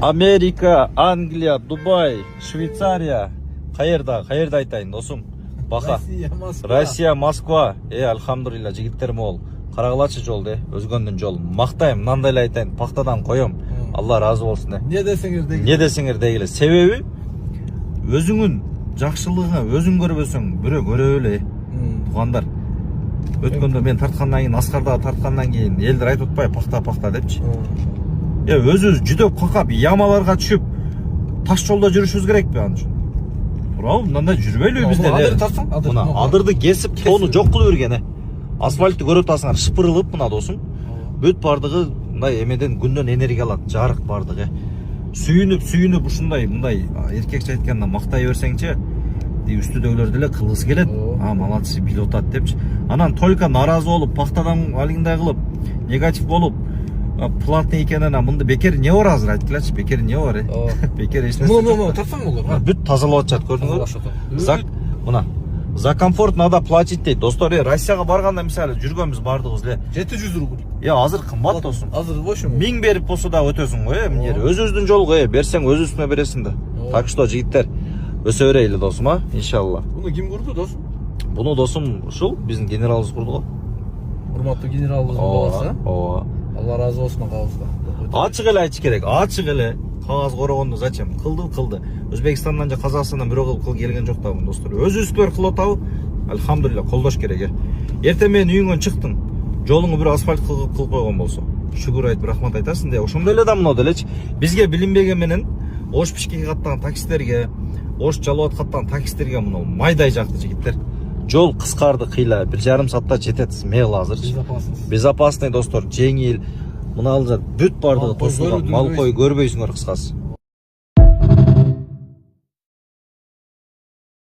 Америка, Англия, Дубай, Швейцария. Кайерда айтайын досум. Бака. Россия, Москва. Альхамдулилла, жигиттер мол. Карагылачы жол де, өзгөндүн жол. Мактайм, мындай эле айтайын, пактадан коем. Алла разы болсун де. Не десеңер дегиле. Себеби өзүңүн жакшылыгы өзүң көрбөсөң, бирөө көрө эле. Туугандар. Өткөндө мен тарткандан кийин, Аскарда тарткандан кийин элдер айтып атпайбы пакта депчи. Өзүбүз жүдөп какап, ямаларга түшүп, таш жолдо жүрүшүбүз керекпи аны үчүн? Туурабы? Мындай жүрбөйлүбү бизде? Мына адырды кесип, тоону жок кылып берген. Асфальтты көрүп атасыңар, шыпырылып мына досум. Бүт бардыгы мындай эмеден күндөн энергия алат, жарык бардыгы. Сүйүнүп ушундай мындай эркекче айтканда мактай берсеңчи, үстүдөгүлөр деле кылгысы келет. Молодцы, билип атат депчи. Анан только наразы болуп, пактадан алгындай кылып, негатив болуп, платный экенин мынды бекер не бар азыр айткылачы, бекер не бар? Бекер эч нерсе. Муну тартсаң болор. Бүт тазалап атышат, көрдүңөрбү? Мына за комфорт надо платить дейт. Достор, Россияга барганда мисалы жүргөнбүз бардыгыбыз эле. 700 рубль. Азыр кымбат досум. Азыр бошум. 1000 берип болсо да өтөсүң го, эмне? Өзүбүздүн жолго берсең өз үстүнө бересиң да. Так что жигиттер өсө берели досум, иншалла. Буну ким курду досум? Буну досум ушул биздин генералыбыз курду го. Урматтуу генералыбыздын баласы. Ооба. Алла разы болсун агабызга. Ачык эле айтыш керек. Ачык эле. Кагаз корогонду зачем? Кылды. Өзбекстандан же Казакстандан бирөө кылып келген жок да достор. Өзүбүздүлөр кылып атабы? Альхамдулилла, колдош керек. Эртең менен үйүңөн чыктың. Жолуңу бир асфальт кылып койгон болсо, шүгүр айтып рахмат айтасың да. Ошондой эле да мына делечи. Бизге билинбеген менен ош пишкеге каттаган таксистерге, ош жалуат каттаган таксистерге мына майдай жакты жигиттер. Жол кыскарды кыйла, 1,5 саатта жетет смело азырчы. Безопасный достор, жеңил. Мына алжат бүт бардыгы тосулган, мал кой көрбөйсүңөр кыскасы.